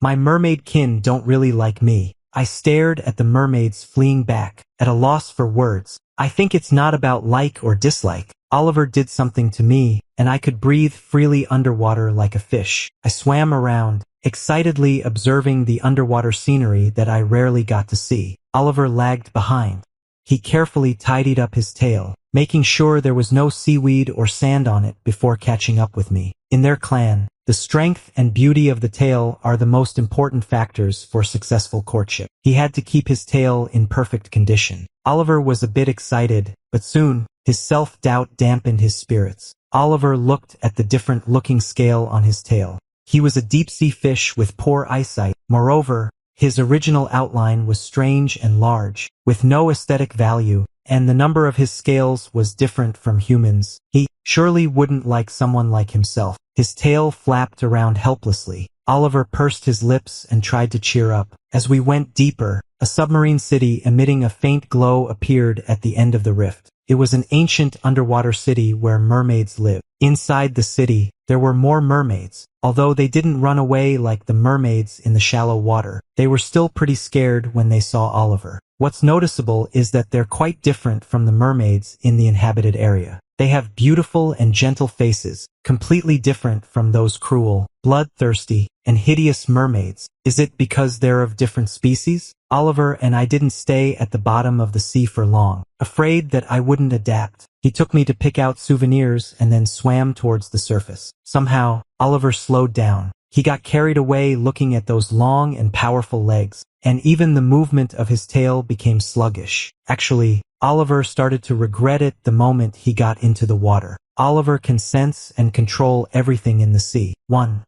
My mermaid kin don't really like me. I stared at the mermaids fleeing back, at a loss for words. I think it's not about like or dislike. Oliver did something to me, and I could breathe freely underwater like a fish. I swam around, excitedly observing the underwater scenery that I rarely got to see. Oliver lagged behind. He carefully tidied up his tail, making sure there was no seaweed or sand on it before catching up with me. In their clan, the strength and beauty of the tail are the most important factors for successful courtship. He had to keep his tail in perfect condition. Oliver was a bit excited, but soon, his self-doubt dampened his spirits. Oliver looked at the different-looking scale on his tail. He was a deep-sea fish with poor eyesight. Moreover, his original outline was strange and large, with no aesthetic value, and the number of his scales was different from humans. He surely wouldn't like someone like himself. His tail flapped around helplessly. Oliver pursed his lips and tried to cheer up. As we went deeper, a submarine city emitting a faint glow appeared at the end of the rift. It was an ancient underwater city where mermaids lived. Inside the city, there were more mermaids. Although they didn't run away like the mermaids in the shallow water, they were still pretty scared when they saw Oliver. What's noticeable is that they're quite different from the mermaids in the inhabited area. They have beautiful and gentle faces, completely different from those cruel, bloodthirsty, and hideous mermaids. Is it because they're of different species? Oliver and I didn't stay at the bottom of the sea for long. Afraid that I wouldn't adapt, he took me to pick out souvenirs and then swam towards the surface. Somehow, Oliver slowed down. He got carried away looking at those long and powerful legs, and even the movement of his tail became sluggish. Actually, Oliver started to regret it the moment he got into the water. Oliver can sense and control everything in the sea. 1.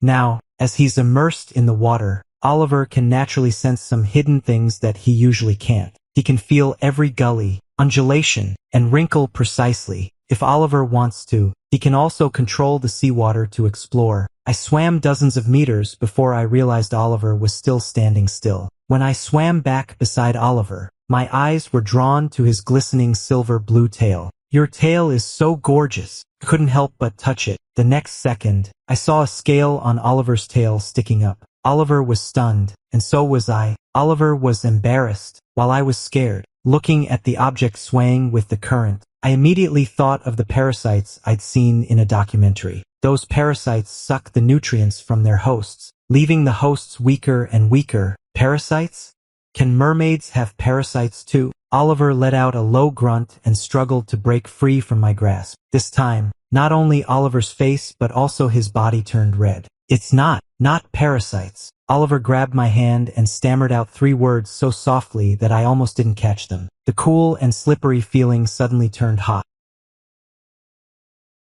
Now, as he's immersed in the water, Oliver can naturally sense some hidden things that he usually can't. He can feel every gully, undulation, and wrinkle precisely. If Oliver wants to, he can also control the seawater to explore. I swam dozens of meters before I realized Oliver was still standing still. When I swam back beside Oliver, my eyes were drawn to his glistening silver-blue tail. Your tail is so gorgeous. I couldn't help but touch it. The next second, I saw a scale on Oliver's tail sticking up. Oliver was stunned, and so was I. Oliver was embarrassed, while I was scared. Looking at the object swaying with the current, I immediately thought of the parasites I'd seen in a documentary. Those parasites suck the nutrients from their hosts, leaving the hosts weaker and weaker. Parasites? Can mermaids have parasites too? Oliver let out a low grunt and struggled to break free from my grasp. This time, not only Oliver's face but also his body turned red. It's not parasites. Oliver grabbed my hand and stammered out 3 words so softly that I almost didn't catch them. The cool and slippery feeling suddenly turned hot.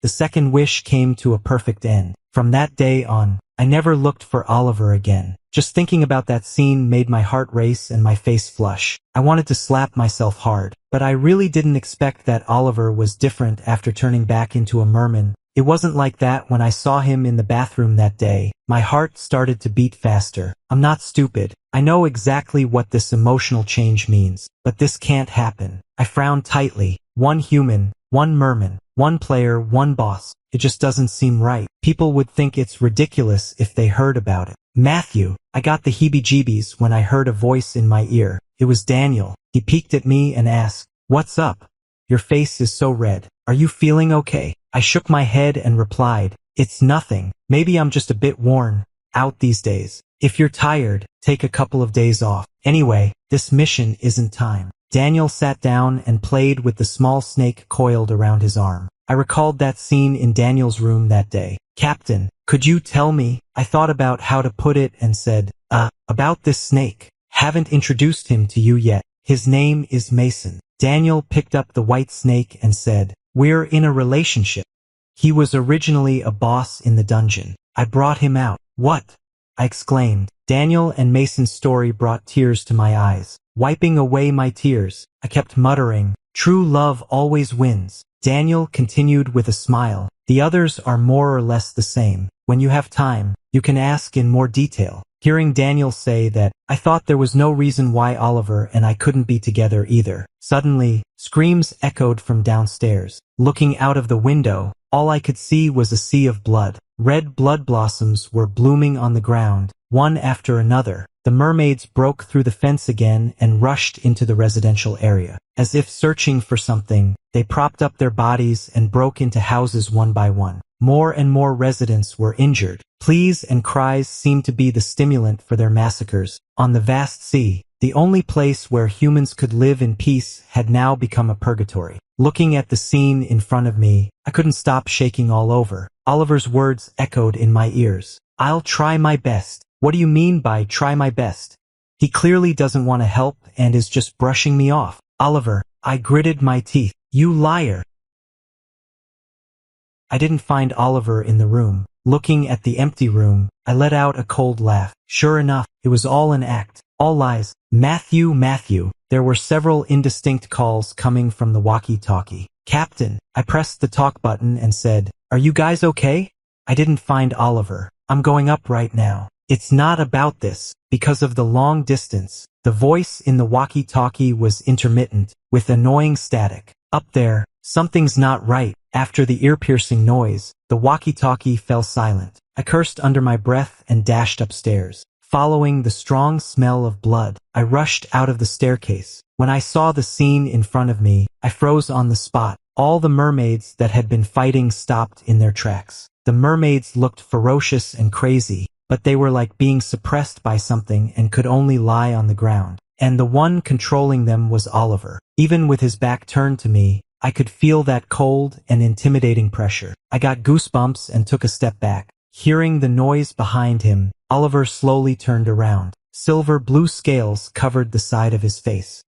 The second wish came to a perfect end. From that day on, I never looked for Oliver again. Just thinking about that scene made my heart race and my face flush. I wanted to slap myself hard, but I really didn't expect that Oliver was different after turning back into a merman. It wasn't like that when I saw him in the bathroom that day. My heart started to beat faster. I'm not stupid. I know exactly what this emotional change means, but this can't happen. I frowned tightly. 1 human, 1 merman, 1 player, 1 boss. It just doesn't seem right. People would think it's ridiculous if they heard about it. Matthew, I got the heebie-jeebies when I heard a voice in my ear. It was Daniel. He peeked at me and asked, "What's up? Your face is so red. Are you feeling okay?" I shook my head and replied, "It's nothing. Maybe I'm just a bit worn out these days. If you're tired, take a couple of days off. Anyway, this mission isn't time." Daniel sat down and played with the small snake coiled around his arm. I recalled that scene in Daniel's room that day. "Captain, could you tell me?" I thought about how to put it and said, about this snake. "Haven't introduced him to you yet. His name is Mason." Daniel picked up the white snake and said, "We're in a relationship. He was originally a boss in the dungeon. I brought him out." "What?" I exclaimed. Daniel and Mason's story brought tears to my eyes. Wiping away my tears, I kept muttering, "True love always wins." Daniel continued with a smile. "The others are more or less the same. When you have time, you can ask in more detail." Hearing Daniel say that, I thought there was no reason why Oliver and I couldn't be together either. Suddenly, screams echoed from downstairs. Looking out of the window, all I could see was a sea of blood. Red blood blossoms were blooming on the ground, one after another. The mermaids broke through the fence again and rushed into the residential area. As if searching for something, they propped up their bodies and broke into houses one by one. More and more residents were injured. Pleas and cries seemed to be the stimulant for their massacres. On the vast sea, the only place where humans could live in peace had now become a purgatory. Looking at the scene in front of me, I couldn't stop shaking all over. Oliver's words echoed in my ears. "I'll try my best." What do you mean by try my best? He clearly doesn't want to help and is just brushing me off. "Oliver," I gritted my teeth. "You liar." I didn't find Oliver in the room. Looking at the empty room, I let out a cold laugh. Sure enough, it was all an act. All lies. Matthew. There were several indistinct calls coming from the walkie-talkie. "Captain," I pressed the talk button and said, "Are you guys okay?" I didn't find Oliver. "I'm going up right now." "It's not about this." Because of the long distance, the voice in the walkie-talkie was intermittent, with annoying static. "Up there, something's not right." After the ear-piercing noise, the walkie-talkie fell silent. I cursed under my breath and dashed upstairs. Following the strong smell of blood, I rushed out of the staircase. When I saw the scene in front of me, I froze on the spot. All the mermaids that had been fighting stopped in their tracks. The mermaids looked ferocious and crazy, but they were like being suppressed by something and could only lie on the ground. And the one controlling them was Oliver. Even with his back turned to me, I could feel that cold and intimidating pressure. I got goosebumps and took a step back. Hearing the noise behind him, Oliver slowly turned around. Silver blue scales covered the side of his face.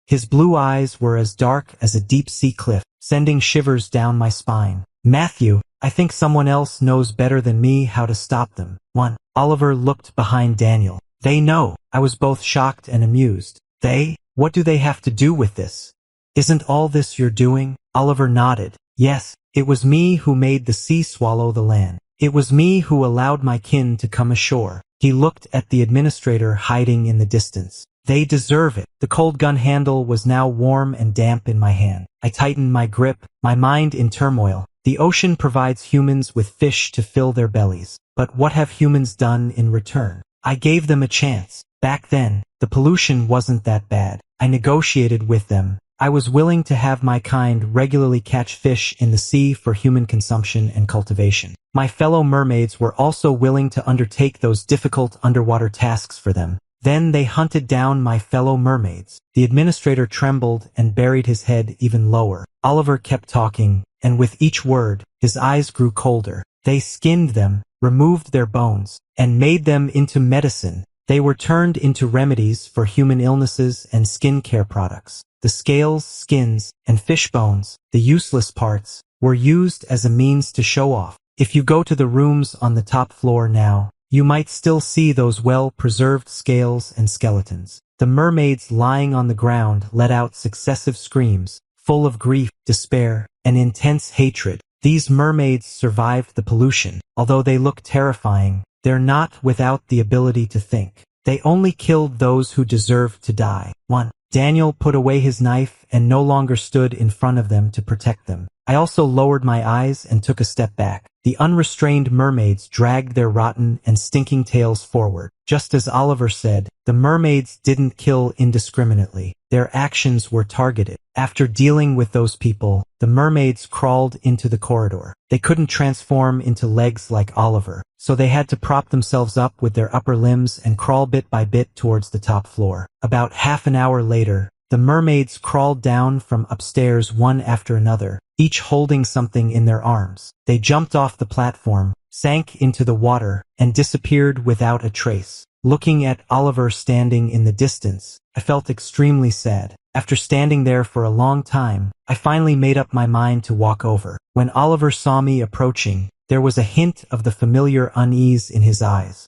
His blue eyes were as dark as a deep-sea cliff, sending shivers down my spine. "Matthew, I think someone else knows better than me how to stop them." "One." Oliver looked behind Daniel. "They know." I was both shocked and amused. "They? What do they have to do with this? Isn't all this you're doing?" Oliver nodded. Yes, it was me who made the sea swallow the land. It was me who allowed my kin to come ashore. He looked at the administrator hiding in the distance. They deserve it. The cold gun handle was now warm and damp in my hand. I tightened my grip, my mind in turmoil. The ocean provides humans with fish to fill their bellies. But what have humans done in return? I gave them a chance. Back then, the pollution wasn't that bad. I negotiated with them. I was willing to have my kind regularly catch fish in the sea for human consumption and cultivation. My fellow mermaids were also willing to undertake those difficult underwater tasks for them. Then they hunted down my fellow mermaids. The administrator trembled and buried his head even lower. Oliver kept talking, and with each word, his eyes grew colder. They skinned them, removed their bones, and made them into medicine. They were turned into remedies for human illnesses and skincare products. The scales, skins, and fish bones, the useless parts, were used as a means to show off. If you go to the rooms on the top floor now, you might still see those well-preserved scales and skeletons. The mermaids lying on the ground let out successive screams, full of grief, despair, and intense hatred. These mermaids survived the pollution. Although they look terrifying, they're not without the ability to think. They only killed those who deserved to die. 1. Daniel put away his knife and no longer stood in front of them to protect them. I also lowered my eyes and took a step back. The unrestrained mermaids dragged their rotten and stinking tails forward. Just as Oliver said, the mermaids didn't kill indiscriminately. Their actions were targeted. After dealing with those people, the mermaids crawled into the corridor. They couldn't transform into legs like Oliver, so they had to prop themselves up with their upper limbs and crawl bit by bit towards the top floor. About half an hour later, the mermaids crawled down from upstairs one after another, each holding something in their arms. They jumped off the platform, sank into the water, and disappeared without a trace. Looking at Oliver standing in the distance, I felt extremely sad. After standing there for a long time, I finally made up my mind to walk over. When Oliver saw me approaching, there was a hint of the familiar unease in his eyes.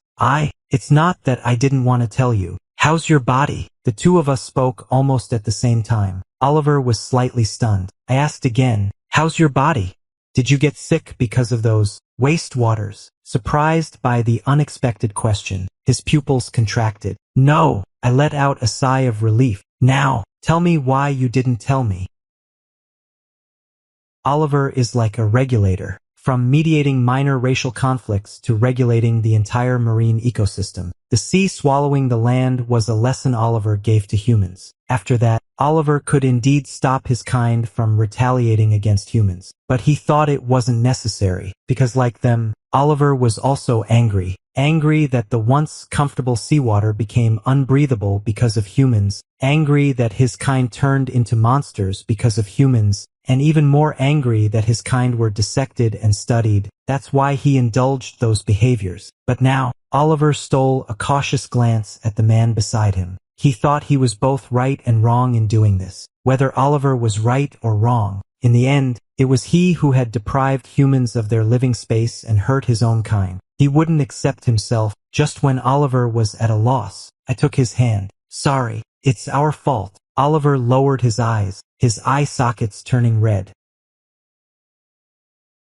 It's not that I didn't want to tell you. How's your body? The two of us spoke almost at the same time. Oliver was slightly stunned. I asked again, how's your body? Did you get sick because of those wastewaters? Surprised by the unexpected question, his pupils contracted. No, I let out a sigh of relief. Now, tell me why you didn't tell me. Oliver is like a regulator, from mediating minor racial conflicts to regulating the entire marine ecosystem. The sea swallowing the land was a lesson Oliver gave to humans. After that, Oliver could indeed stop his kind from retaliating against humans. But he thought it wasn't necessary, because like them, Oliver was also angry. Angry that the once comfortable seawater became unbreathable because of humans. Angry that his kind turned into monsters because of humans. And even more angry that his kind were dissected and studied. That's why he indulged those behaviors. But now, Oliver stole a cautious glance at the man beside him. He thought he was both right and wrong in doing this. Whether Oliver was right or wrong, in the end, it was he who had deprived humans of their living space and hurt his own kind. He wouldn't accept himself. Just when Oliver was at a loss, I took his hand. Sorry, it's our fault. Oliver lowered his eyes, his eye sockets turning red.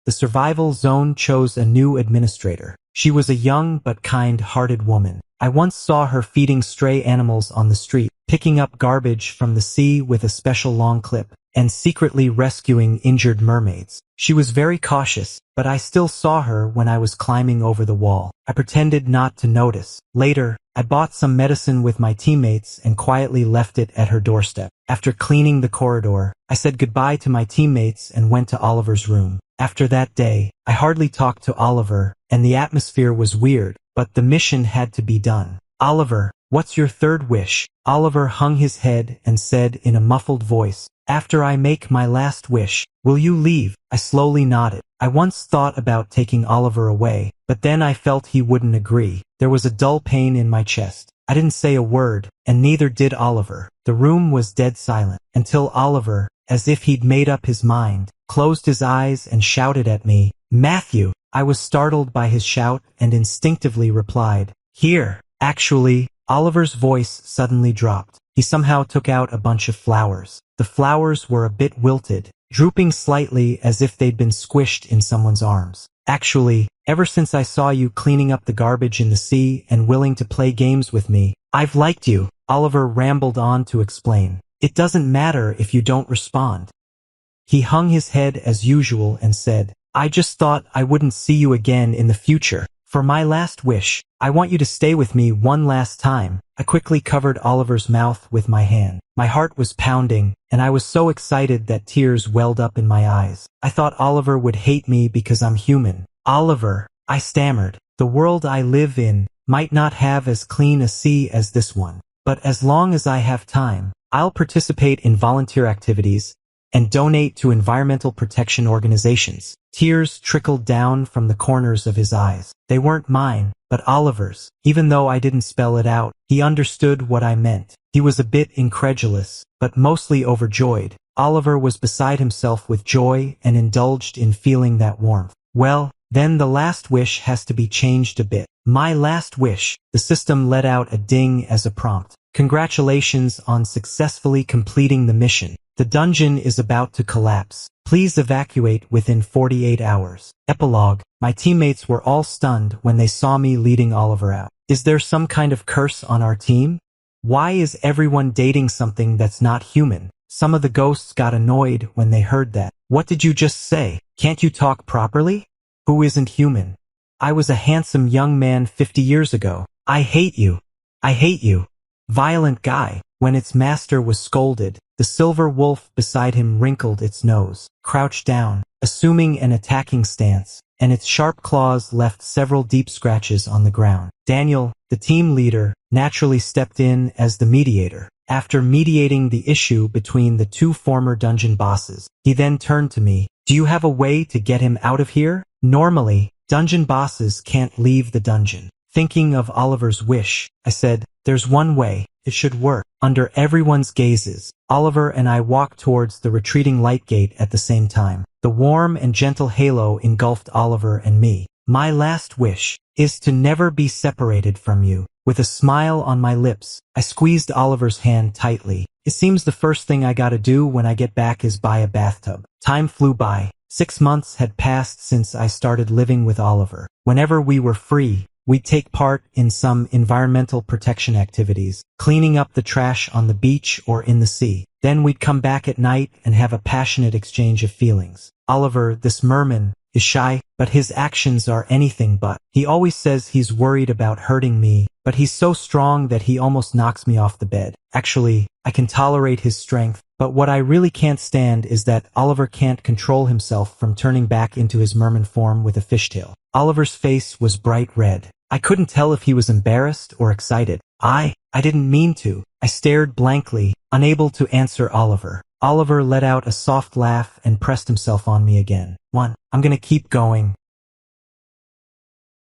The survival zone chose a new administrator. She was a young but kind-hearted woman. I once saw her feeding stray animals on the street, picking up garbage from the sea with a special long clip, and secretly rescuing injured mermaids. She was very cautious, but I still saw her when I was climbing over the wall. I pretended not to notice. Later, I bought some medicine with my teammates and quietly left it at her doorstep. After cleaning the corridor, I said goodbye to my teammates and went to Oliver's room. After that day, I hardly talked to Oliver, and the atmosphere was weird, but the mission had to be done. Oliver, what's your third wish? Oliver hung his head and said in a muffled voice, after I make my last wish, will you leave? I slowly nodded. I once thought about taking Oliver away, but then I felt he wouldn't agree. There was a dull pain in my chest. I didn't say a word, and neither did Oliver. The room was dead silent, until Oliver, as if he'd made up his mind, closed his eyes and shouted at me, Matthew! I was startled by his shout and instinctively replied, here. Actually, Oliver's voice suddenly dropped. He somehow took out a bunch of flowers. The flowers were a bit wilted, drooping slightly as if they'd been squished in someone's arms. Actually, ever since I saw you cleaning up the garbage in the sea and willing to play games with me, I've liked you, Oliver rambled on to explain. It doesn't matter if you don't respond. He hung his head as usual and said, I just thought I wouldn't see you again in the future. For my last wish, I want you to stay with me one last time. I quickly covered Oliver's mouth with my hand. My heart was pounding, and I was so excited that tears welled up in my eyes. I thought Oliver would hate me because I'm human. Oliver, I stammered. The world I live in might not have as clean a sea as this one. But as long as I have time, I'll participate in volunteer activities and donate to environmental protection organizations. Tears trickled down from the corners of his eyes. They weren't mine, but Oliver's. Even though I didn't spell it out, he understood what I meant. He was a bit incredulous, but mostly overjoyed. Oliver was beside himself with joy and indulged in feeling that warmth. Well, then the last wish has to be changed a bit. My last wish. The system let out a ding as a prompt. Congratulations on successfully completing the mission. The dungeon is about to collapse. Please evacuate within 48 hours. Epilogue. My teammates were all stunned when they saw me leading Oliver out. Is there some kind of curse on our team? Why is everyone dating something that's not human? Some of the ghosts got annoyed when they heard that. What did you just say? Can't you talk properly? Who isn't human? I was a handsome young man 50 years ago. I hate you. I hate you. Violent guy. When its master was scolded, the silver wolf beside him wrinkled its nose, crouched down, assuming an attacking stance, and its sharp claws left several deep scratches on the ground. Daniel, the team leader, naturally stepped in as the mediator. After mediating the issue between the two former dungeon bosses, he then turned to me. Do you have a way to get him out of here? Normally, dungeon bosses can't leave the dungeon. Thinking of Oliver's wish, I said, there's one way. It should work. Under everyone's gazes, Oliver and I walked towards the retreating light gate at the same time. The warm and gentle halo engulfed Oliver and me. My last wish is to never be separated from you. With a smile on my lips, I squeezed Oliver's hand tightly. It seems the first thing I gotta do when I get back is buy a bathtub. Time flew by. 6 months had passed since I started living with Oliver. Whenever we were free, we'd take part in some environmental protection activities, cleaning up the trash on the beach or in the sea. Then we'd come back at night and have a passionate exchange of feelings. Oliver, this merman, is shy, but his actions are anything but. He always says he's worried about hurting me, but he's so strong that he almost knocks me off the bed. Actually, I can tolerate his strength, but what I really can't stand is that Oliver can't control himself from turning back into his merman form with a fishtail. Oliver's face was bright red. I couldn't tell if he was embarrassed or excited. I didn't mean to. I stared blankly, unable to answer Oliver. Oliver let out a soft laugh and pressed himself on me again. I'm gonna keep going.